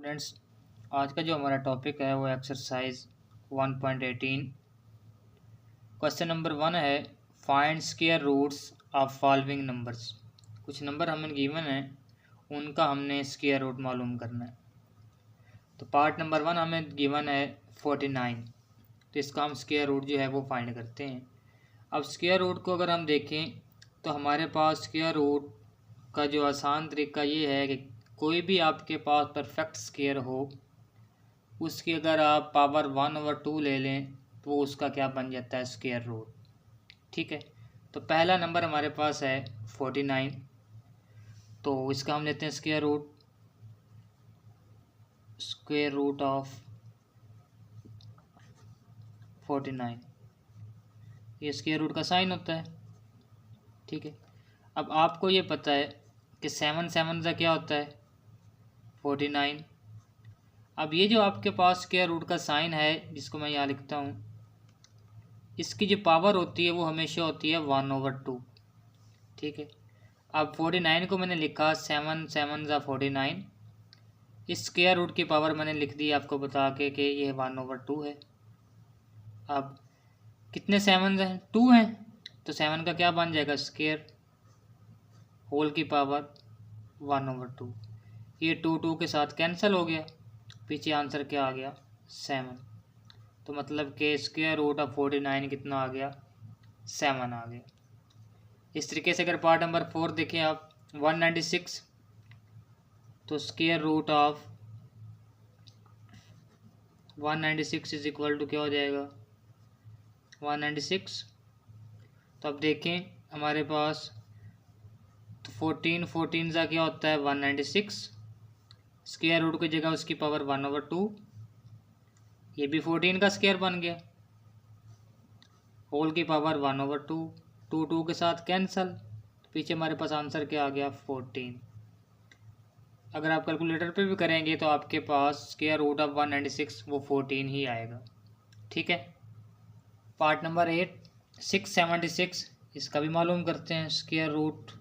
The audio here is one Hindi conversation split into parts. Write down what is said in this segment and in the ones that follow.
स्टूडेंट्स, आज का जो हमारा टॉपिक है वो एक्सरसाइज 1.18 क्वेश्चन नंबर 1 है। Find square roots of following numbers. कुछ नंबर हमें गिवन है, उनका हमने स्क्वायर रूट मालूम करना है। तो पार्ट नंबर 1 हमें गिवन है 49, तो इसका हम स्क्वायर रूट जो है वो फाइंड करते हैं। अब स्क्वायर रूट को अगर हम देखें तो हमारे पास स्क्वायर रूट का जो आसान तरीका ये है कि कोई भी आपके पास परफेक्ट स्क्वायर हो, उसकी अगर आप पावर 1/2 ले लें तो वो उसका क्या बन जाता है, स्क्वायर रूट। ठीक है, तो पहला नंबर हमारे पास है 49, तो इसका हम लेते हैं स्क्वायर रूट ऑफ 49। ये स्क्वायर रूट का साइन होता है। ठीक है, अब आपको ये पता है कि 7 का क्या होता है, 49। अब ये जो आपके पास स्क्वायर रूट का साइन है, जिसको मैं यहाँ लिखता हूँ, इसकी जो पावर होती है वो हमेशा होती है 1/2। ठीक है, अब 49 को मैंने लिखा 7 × 49, इस स्क्वायर रूट की पावर मैंने लिख दी आपको बता के कि ये 1/2 है। अब कितने 7 हैं, 2 हैं, तो 7 का क्या बन जाएगा, स्क्वायर होल की पावर 1/2। ये 2 के साथ कैंसिल हो गया, पीछे आंसर क्या आ गया, 7। तो मतलब कि स्क्वायर रूट ऑफ 49 कितना आ गया, 7 आ गया। इस तरीके से अगर पार्ट नंबर 4 देखें आप, 196, तो square root of 196 is equal to क्या हो जाएगा, 196। तो अब देखें हमारे पास, तो 14 का क्या होता है, 196, स्क्वायर रूट की जगह उसकी पावर 1/2, ये भी 14 का स्क्वायर बन गया, होल की पावर 1/2, 2 के साथ कैंसल, पीछे हमारे पास आंसर क्या आ गया, 14। अगर आप कैलकुलेटर पे भी करेंगे तो आपके पास स्क्वायर रूट ऑफ 196 वो 14 ही आएगा। ठीक है, पार्ट नंबर 8 676, इसका भी मालूम करते हैं। स्क्वायर रूट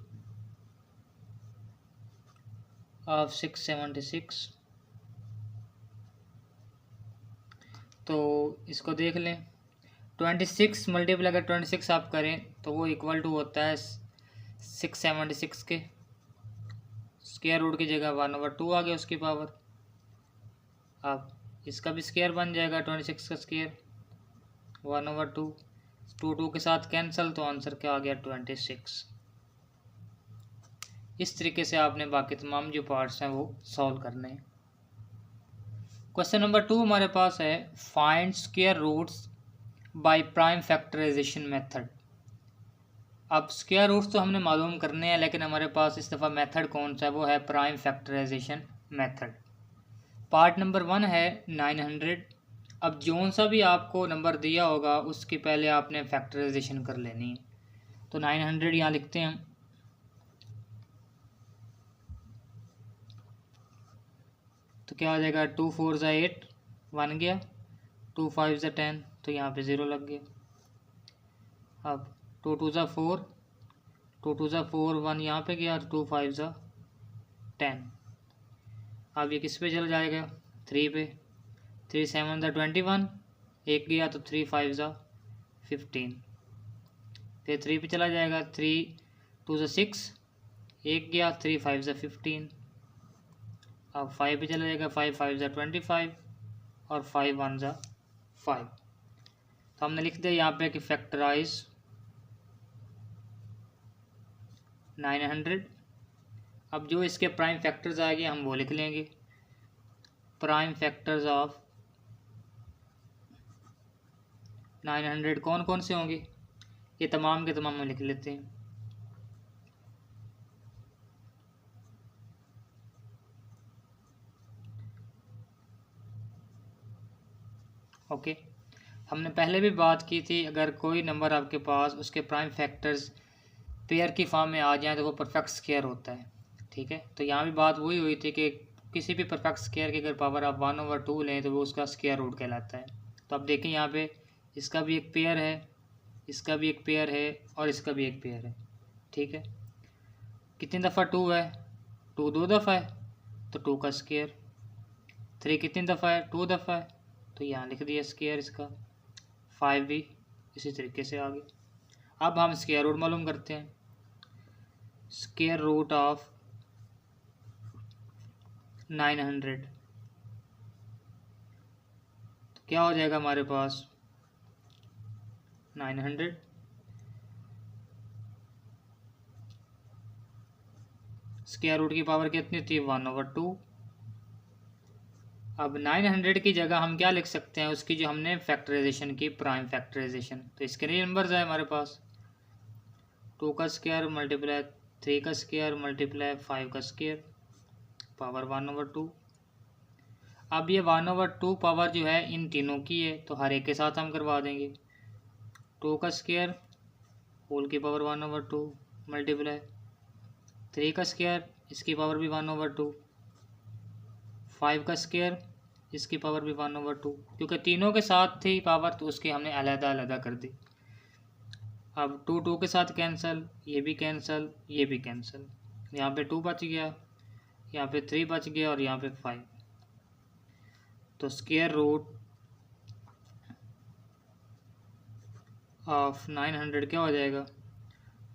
ऑफ 676, तो इसको देख लें। 26 मल्टीप्लाई अगर 26 आप करें तो वो इक्वल टू होता है 676 के, स्क्वायर रूट की जगह 1/2 आ गया उसकी पावर। अब इसका भी स्क्वायर बन जाएगा, 26 का स्क्वायर 1/2, 2 के साथ कैंसिल, तो आंसर क्या आ गया, 26। इस तरीके से आपने बाकी तमाम जो पार्ट्स हैं वो सॉल्व करने हैं। क्वेश्चन नंबर 2 हमारे पास है, find square roots by prime factorisation method. अब स्क्वायर रूट्स तो हमने मालूम करने हैं, लेकिन हमारे पास इस दफ़ा मेथड कौन सा है, वो है prime factorisation method. Part number 1 है 900। अब जौन सा भी आपको नंबर दिया होगा उसकी पहले आपने फैक्टराइजेशन कर लेनी है। तो 900 यहाँ लिखते हैं हम, तो क्या हो जाएगा, 2 4 ज़ा 8 बन गया, 2 5 ज़ा 10, तो यहाँ पे 0 लग गया। अब 2 2 ज़ा 4, 2 2 ज़ा 4, 1 यहाँ पे गया, 2 5 ज़ा 10। अब ये किस पे चल जाएगा, 3 पे, 3 7 ज़ा 21, एक गया तो 3 5 ज़ा 15, फिर 3 पे चला जाएगा, 3 2 ज़ा 6, एक गया, 3 5 ज़ा 15। अब 5 पे चला जाएगा, 5 5 ज़ा 25 और 5 1 ज़ा 5। तो हमने लिख दिया यहाँ पे कि फैक्टराइज 900। अब जो इसके प्राइम फैक्टर्स आएंगे हम वो लिख लेंगे। प्राइम फैक्टर्स ऑफ 900 कौन कौन से होंगे, ये तमाम के तमाम हम लिख लेते हैं। ओके, हमने पहले भी बात की थी, अगर कोई नंबर आपके पास उसके प्राइम फैक्टर्स पेयर की फॉर्म में आ जाए तो वो परफेक्ट स्क्वायर होता है। ठीक है, तो यहाँ भी बात वही हुई थी कि किसी भी परफेक्ट स्क्वायर की अगर पावर आप 1/2 लें तो वो उसका स्क्वायर रूट कहलाता है। तो अब देखें यहाँ पे, इसका भी एक पेयर है, इसका भी एक पेयर है और इसका भी एक पेयर है। ठीक है, कितनी दफ़ा 2 है, 2 2 दफ़ा है, तो 2 का स्क्वायर। 3 कितनी दफ़ा है, 2 दफ़ा है, तो यहाँ लिख दिया स्क्वायर इसका। 5 भी इसी तरीके से आगे। अब हम स्क्वायर रूट मालूम करते हैं। स्क्वायर रूट ऑफ 900 तो क्या हो जाएगा हमारे पास 900 स्क्वायर रूट की पावर कितनी थी 1/2। अब 900 की जगह हम क्या लिख सकते हैं, उसकी जो हमने फैक्टराइजेशन की, प्राइम फैक्टराइजेशन। तो इसके लिए नंबर्स है हमारे पास 2 का स्क्वायर मल्टीप्लाई 3 का स्क्वायर मल्टीप्लाई 5 का स्क्वायर पावर 1/2। अब ये 1/2 पावर जो है इन तीनों की है, तो हर एक के साथ हम करवा देंगे। 2 का स्क्वायर होल की पावर 1/2 मल्टीप्लाई 3 का स्क्वायर इसकी पावर भी 1/2, 5 का स्क्वायर इसकी पावर भी 1/2, क्योंकि तीनों के साथ थी पावर तो उसके हमने अलहदा अलहदा कर दी। अब 2 के साथ कैंसिल, ये भी कैंसिल, ये भी कैंसिल, यहाँ पे 2 बच गया, यहाँ पे 3 बच गया और यहाँ पे 5। तो स्क्वायर रूट ऑफ 900 क्या हो जाएगा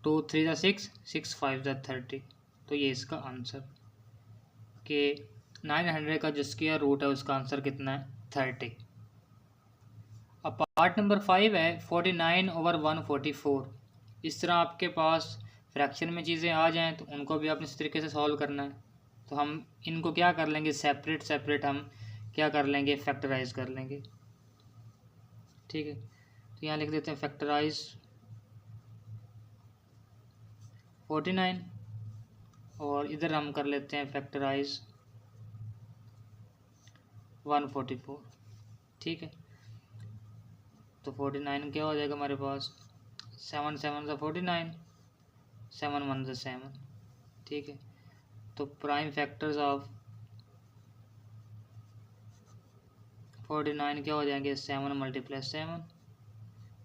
2 3 6 6 5 30। तो ये इसका आंसर कि 900 का जो स्क्वायर रूट है उसका आंसर कितना है 30। अब पार्ट नंबर 5 है 49/144। इस तरह आपके पास फ्रैक्शन में चीज़ें आ जाएं तो उनको भी आपने इस तरीके से सॉल्व करना है। तो हम इनको क्या कर लेंगे, सेपरेट सेपरेट हम क्या कर लेंगे, फैक्टराइज कर लेंगे। ठीक है, तो यहाँ लिख देते हैं फैक्टराइज 49 और इधर हम कर लेते हैं फैक्टराइज 144। ठीक है, तो 49 क्या हो जाएगा हमारे पास 7 7 सा 49, 7 1 सा 7। ठीक है, तो प्राइम फैक्टर्स ऑफ 49 क्या हो जाएंगे 7 मल्टीप्लाई 7,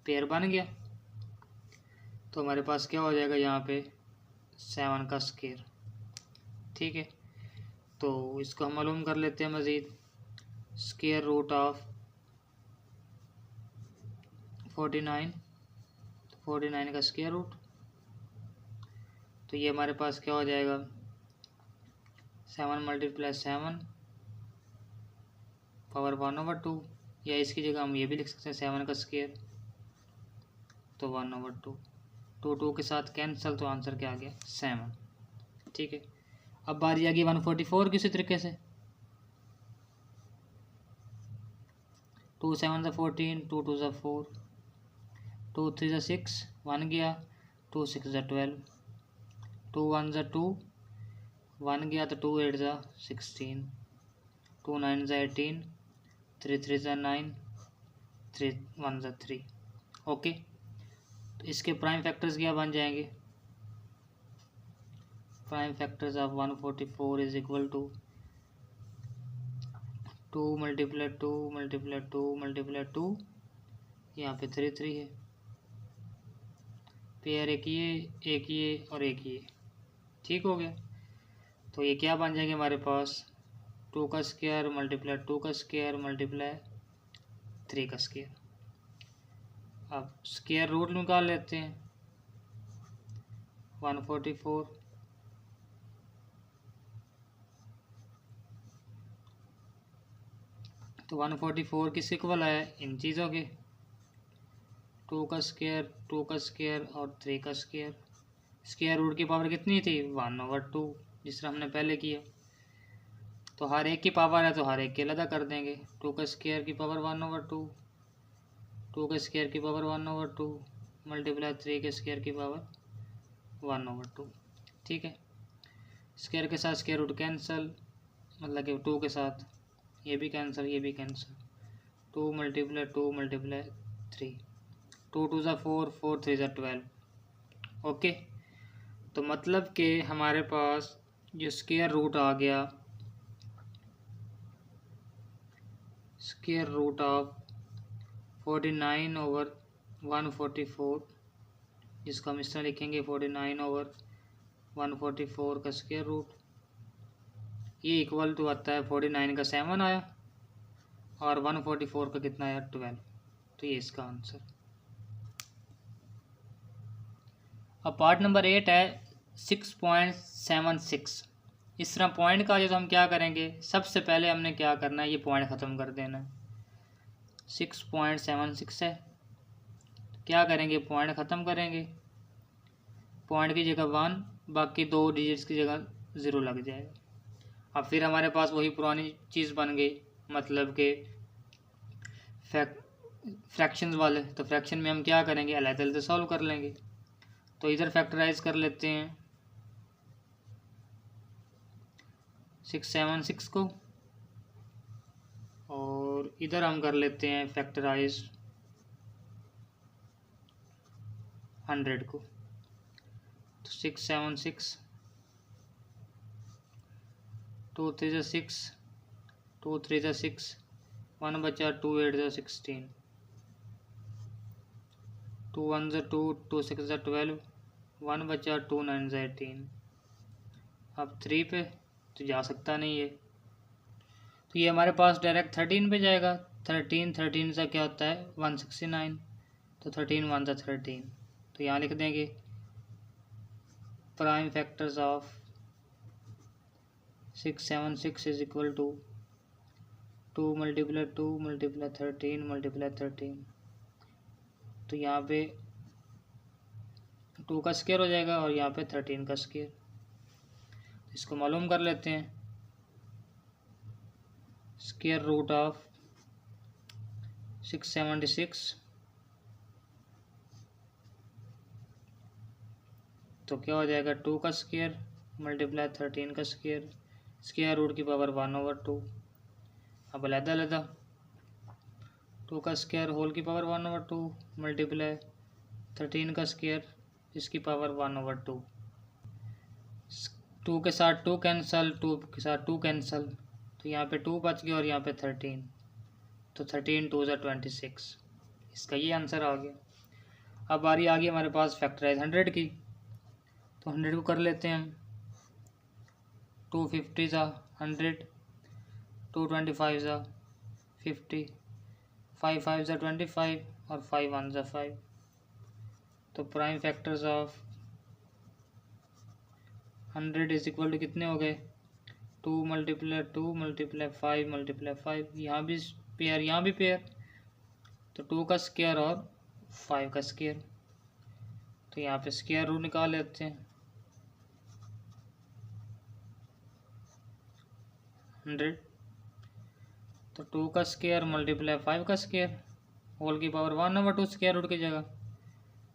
पेयर बन गया। तो हमारे पास क्या हो जाएगा यहाँ पे 7 का स्क्वायर। ठीक है, तो इसको हम मालूम कर लेते हैं मज़ीद। स्क्वायर रूट ऑफ 49, 49 का स्क्वायर रूट, तो ये हमारे पास क्या हो जाएगा 7 मल्टीप्लाई 7 पावर 1/2, या इसकी जगह हम ये भी लिख सकते हैं 7 का स्क्वायर तो 1/2। 2 के साथ कैंसिल, तो आंसर क्या आ गया 7। ठीक है, अब बारी आ गई 144 किसी तरीके से। 2 7 सा 14, 2 2 सा 4, 2 3 सा 6 1 गया, 2 6 सा 12, 2 1 सा 2 1 गया, तो 2 8 सा 16, 2 9 सा 18, 3 3 सा 9, 3 1 सा 3। ओके, तो इसके प्राइम फैक्टर्स क्या बन जाएंगे, prime factors of 144 is equal to 2 multiply 2 multiply 2 multiply 2, यहाँ पे 3 3 है, पेयर एक ये और एक ये। ठीक हो गया, तो ये क्या बन जाएंगे हमारे पास 2 का स्क्वायर मल्टीप्लाई 2 का स्क्वायर मल्टीप्लाई 3 का स्क्वायर। अब स्क्वायर रूट निकाल लेते हैं 144, तो 144 किस इक्वल है इन चीज़ों के 2 का स्क्वायर 2 का स्क्वायर और 3 का स्क्वायर। स्क्वायर रूट की पावर कितनी थी 1/2, जिस तरह हमने पहले किया। तो हर एक की पावर है तो हर एक के अलग कर देंगे। 2 का स्क्वायर की पावर 1/2, 2 के स्क्वायर की पावर 1/2 मल्टीप्लाई 3 के स्क्वायर की पावर 1/2। ठीक है, स्क्वायर के साथ स्क्वायर रूट कैंसिल, मतलब कि 2 के साथ ये भी कैंसिल, ये भी कैंसिल, 2 मल्टीप्लाई 2 मल्टीप्लाई 3, 2 2 सा 4, 4 3 सा 12। ओके, तो मतलब कि हमारे पास जो स्क्वायर रूट आ गया, स्क्वायर रूट ऑफ 49/144, जिसको हम इस तरह लिखेंगे 49/144 का स्क्वायर रूट, ये इक्वल टू आता है 49 का 7 आया, और 144 का कितना है 12। तो ये इसका आंसर। अब पार्ट नंबर 8 है 6.76। इस तरह पॉइंट का जो तो हम क्या करेंगे, सबसे पहले हमने क्या करना है, ये पॉइंट ख़त्म कर देना है। 6.76 है, क्या करेंगे, पॉइंट ख़त्म करेंगे। पॉइंट की जगह 1, बाकी 2 डिजिट्स की जगह 0 लग जाएगा। अब फिर हमारे पास वही पुरानी चीज़ बन गई, मतलब कि फ्रैक्शंस वाले। तो फ्रैक्शन में हम क्या करेंगे, अलग-अलग सॉल्व कर लेंगे। तो इधर फैक्टराइज कर लेते हैं 676 को, और इधर हम कर लेते हैं फैक्टराइज 100 को। तो 676, 2 3 जा 6, 2 3 जा 6, 1 बचा 2 8 जा 16, 2 1 जा 2, 2 6 जा 12, 1 बचा 2 9 जा 18। अब 3 पे तो जा सकता नहीं है, तो ये हमारे पास डायरेक्ट 13 पे जाएगा। 13 से क्या होता है 169, तो 13 1 जा 13। तो यहाँ लिख देंगे prime factors of 676 is equal to 2 multiply 2 multiply 13 multiply 13। तो यहाँ पे 2 का स्क्वायर हो जाएगा और यहाँ पे 13 का स्क्वायर। इसको मालूम कर लेते हैं। स्क्वायर रूट ऑफ 676, तो क्या हो जाएगा 2 का स्क्वायर मल्टीप्लाई 13 का स्क्वायर, स्क्वायर रूट की पावर 1/2। अब अलग-अलग 2 का स्क्वायर होल की पावर 1/2 मल्टीप्लाई 13 का स्क्वायर इसकी पावर 1/2। 2 के साथ 2 कैंसल, 2 के साथ 2 कैंसल, तो यहाँ पे 2 बच गया और यहाँ पे 13, तो 13 2 जा 26। इसका ये आंसर आ गया। अब बारी आ गई हमारे पास फैक्टराइज 100 की। तो 100 को कर लेते हैं हम। 250 जा 100, 225 जा 50, 5 5 जा 25 और 5 1 जा 5। तो prime factors of 100 is equal to कितने हो गए 2 मल्टीप्लाई 2 मल्टीप्लाई 5 मल्टीप्लाई 5। यहाँ भी पेयर, यहाँ भी पेयर, तो 2 का स्क्वायर और 5 का स्क्वायर। तो यहाँ पे स्क्वायर रूट निकाल लेते हैं। 100, तो 2 का स्क्वायर मल्टीप्लाई 5 का स्क्वायर होल की पावर 1/2 स्क्वायर रूट की जगह।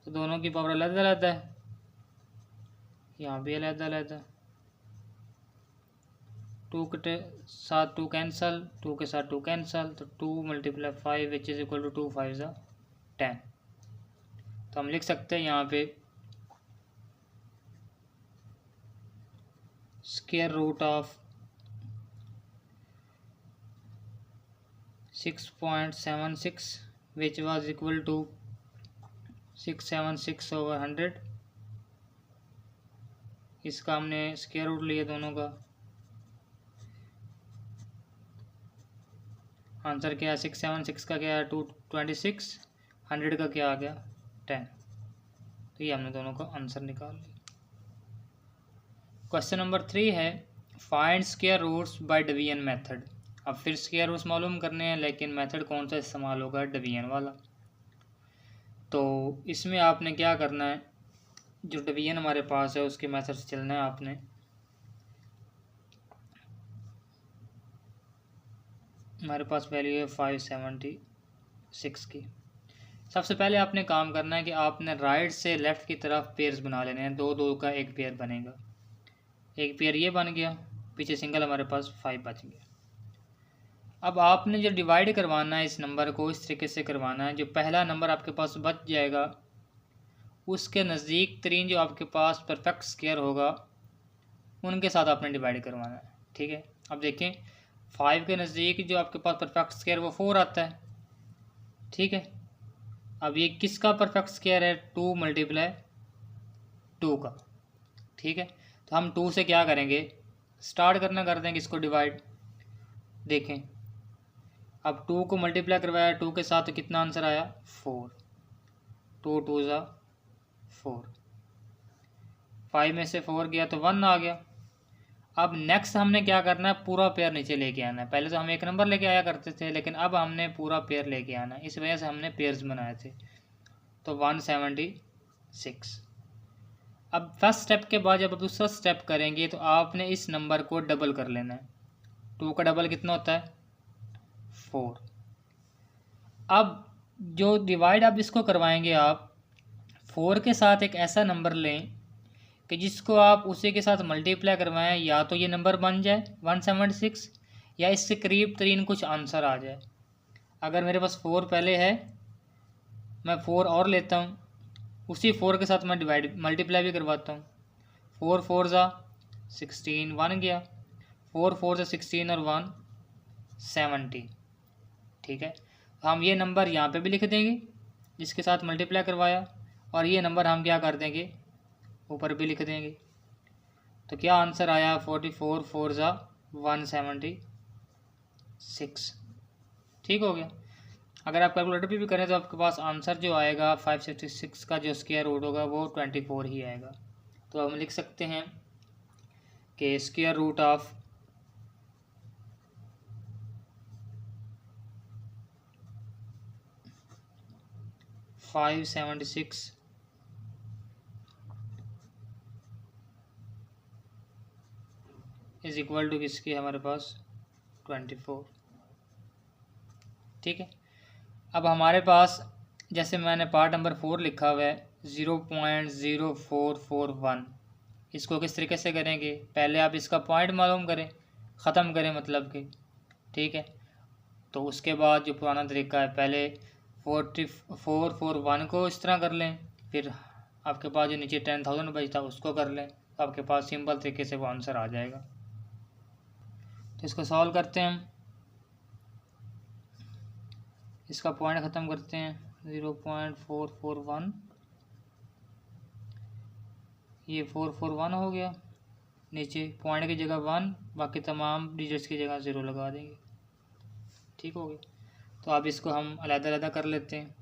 तो दोनों की पावर अलग अलग है, यहाँ भी अलग अलग है। 2 के साथ 2 कैंसल, 2 के साथ 2 कैंसल, तो 2 multiply 5 which is equal to 2 5 जा 10। तो हम लिख सकते हैं यहाँ पे square root of 6.76 which was equal to 676/100। इसका हमने स्क्वायर रूट लिया दोनों का। आंसर क्या है 676 का क्या है 226, 100 का क्या आ गया 10। तो ये हमने दोनों का आंसर निकाल लिया। क्वेश्चन नंबर 3 है find square roots by division method. अब फिर स्क्वायर रूट्स मालूम करने हैं, लेकिन मेथड कौन सा इस्तेमाल होगा, डिवीजन वाला। तो इसमें आपने क्या करना है, जो डिवीजन हमारे पास है उसके मेथड से चलना है आपने। हमारे पास वैल्यू है 576 की। सबसे पहले आपने काम करना है कि आपने राइट से लेफ़्ट की तरफ पेयर्स बना लेने हैं। 2 2 का एक पेयर बनेगा, एक पेयर ये बन गया, पीछे सिंगल हमारे पास 5 बच गया। अब आपने जो डिवाइड करवाना है इस नंबर को इस तरीके से करवाना है, जो पहला नंबर आपके पास बच जाएगा उसके नज़दीक तरीन जो आपके पास परफेक्ट स्क्वायर होगा उनके साथ आपने डिवाइड करवाना है। ठीक है, अब देखें 5 के नज़दीक जो आपके पास परफेक्ट स्क्वायर वो 4 आता है। ठीक है, अब ये किसका परफेक्ट स्क्वायर है 2 मल्टीप्लाई 2 का। ठीक है, तो हम 2 से क्या करेंगे, स्टार्ट करना कर देंगे इसको डिवाइड। देखें अब 2 को मल्टीप्लाई करवाया 2 के साथ, तो कितना आंसर आया 4। 2 2 ज़ा 4, 5 में से 4 गया तो 1 आ गया। अब नेक्स्ट हमने क्या करना है, पूरा पेयर नीचे लेके आना है। पहले तो हम एक नंबर लेके आया करते थे, लेकिन अब हमने पूरा पेयर लेके आना है, इस वजह से हमने पेयर्स बनाए थे। तो 176। अब फर्स्ट स्टेप के बाद जब दूसरा स्टेप करेंगे तो आपने इस नंबर को डबल कर लेना है। 2 का डबल कितना होता है 4। अब जो डिवाइड आप इसको करवाएंगे, आप 4 के साथ एक ऐसा नंबर लें कि जिसको आप उसी के साथ मल्टीप्लाई करवाएं, या तो ये नंबर बन जाए 176 या इससे करीब तरीन कुछ आंसर आ जाए। अगर मेरे पास 4 पहले है, मैं 4 और लेता हूँ, उसी 4 के साथ मैं डिवाइड मल्टीप्लाई भी करवाता हूँ। 4 4 ज़ा 16, 1 गया। 4 4 ज़ा 16 और 1 70। ठीक है, हम ये नंबर यहाँ पे भी लिख देंगे जिसके साथ मल्टीप्लाई करवाया, और ये नंबर हम क्या कर देंगे ऊपर भी लिख देंगे। तो क्या आंसर आया 44 4 ज़ा 176। ठीक हो गया। अगर आप कैलकुलेटर पे भी करें तो आपके पास आंसर जो आएगा 566 का जो स्क्वायर रूट होगा वो 24 ही आएगा। तो हम लिख सकते हैं कि square root of 576 is equal to किसकी हमारे पास 24। ठीक है, अब हमारे पास जैसे मैंने पार्ट नंबर 4 लिखा हुआ है 0.0441, इसको किस तरीके से करेंगे, पहले आप इसका पॉइंट मालूम करें, ख़त्म करें मतलब कि। ठीक है, तो उसके बाद जो पुराना तरीका है, पहले 4441 को इस तरह कर लें, फिर आपके पास जो नीचे 10,000 बचता उसको कर लें, तो आपके पास सिंपल तरीके से वो आंसर आ जाएगा। तो इसको सॉल्व करते हैं हम, इसका पॉइंट ख़त्म करते हैं 0.441, ये 441 हो गया, नीचे पॉइंट की जगह 1, बाकी तमाम डिजिट्स की जगह 0 लगा देंगे। ठीक हो गया। तो अब इसको हम अलग-अलग कर लेते हैं।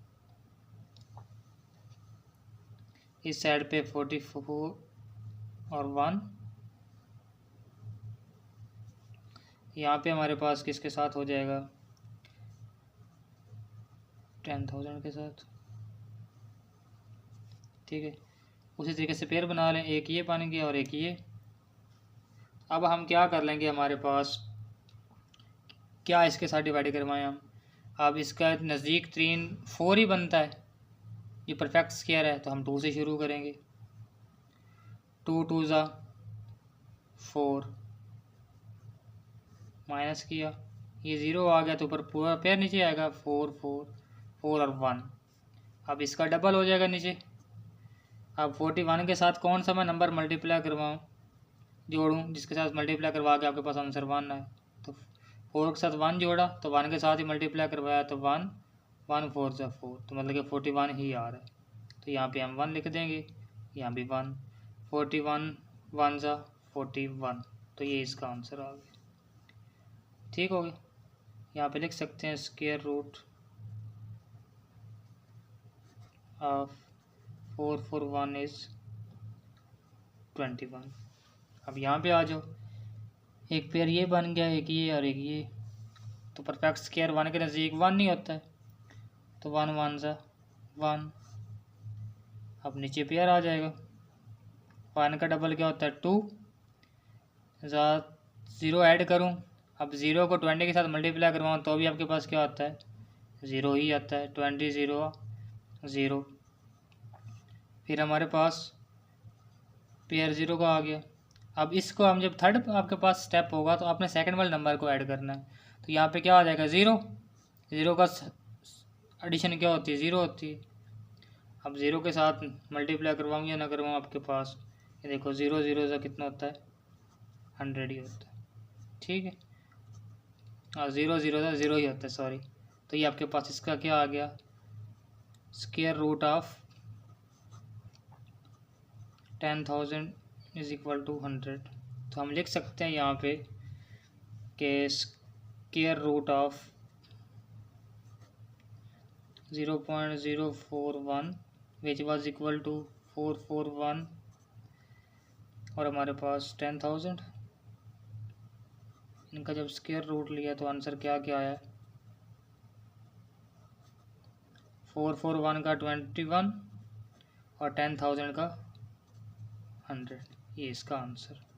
इस साइड पे 44 और 1, यहाँ पे हमारे पास किसके साथ हो जाएगा 10,000 के साथ। ठीक है, उसी तरीके से पेयर बना लें, एक ये बन गया और एक ये। अब हम क्या कर लेंगे, हमारे पास क्या इसके साथ डिवाइड करवाएं हम। अब इसका नज़दीक तरीन 4 ही बनता है, ये परफेक्ट स्क्वायर है, तो हम 2 से शुरू करेंगे। 2 2 ज़ा 4, माइनस किया, ये 0 आ गया तो ऊपर पूरा पेयर नीचे आएगा 4 4 4 और 1। अब इसका डबल हो जाएगा नीचे। अब 41 के साथ कौन सा मैं नंबर मल्टीप्लाई करवाऊँ, जोड़ूँ, जिसके साथ मल्टीप्लाई करवा के आपके पास आंसर 1 आए। तो 4 के साथ 1 जोड़ा, तो 1 के साथ ही मल्टीप्लाई करवाया, तो 1 1 4 ज़ा 4, तो मतलब कि 41 ही आ रहा है। तो यहाँ पे हम 1 लिख देंगे, यहाँ भी 1, 41 1 ज़ा 41, तो ये इसका आंसर आ गया। ठीक हो गया, यहाँ पे लिख सकते हैं स्क्वायर रूट ऑफ 441 इज 21। अब यहाँ पे आ जाओ, एक पेयर ये बन गया, एक ये और एक ये, तो परफेक्ट स्क्वायर 1 के नज़दीक 1 नहीं होता है, तो 1 1 ज़ा 1। अब नीचे पेयर आ जाएगा, 1 का डबल क्या होता है 2 ज़ा 0 ऐड करूँ, अब 0 को 20 के साथ मल्टीप्लाई करवाऊँ तो भी आपके पास क्या आता है 0 ही आता है, 20 0 0। फिर हमारे पास पेयर 0 का आ गया। अब इसको हम जब थर्ड आपके पास स्टेप होगा तो आपने सेकंड वाले नंबर को ऐड करना है, तो यहाँ पे क्या आ जाएगा 0, 0 का एडिशन क्या होती है 0 होती है। अब 0 के साथ मल्टीप्लाई करवाऊँ या ना करवाऊँ, आपके पास ये देखो 0 0 सा कितना होता है 100 ही होता है। ठीक है, और 0 0 सा 0 ही होता है, सॉरी। तो ये आपके पास इसका क्या आ गया square root of 10,000 is equal to 100। तो हम लिख सकते हैं यहाँ पे कि square root of 0.041 which was equal to 441 और हमारे पास 10,000। इनका जब स्क्वायर रूट लिया तो आंसर क्या क्या आया? 441 का 21 और 10,000 का 100। ये इसका आंसर।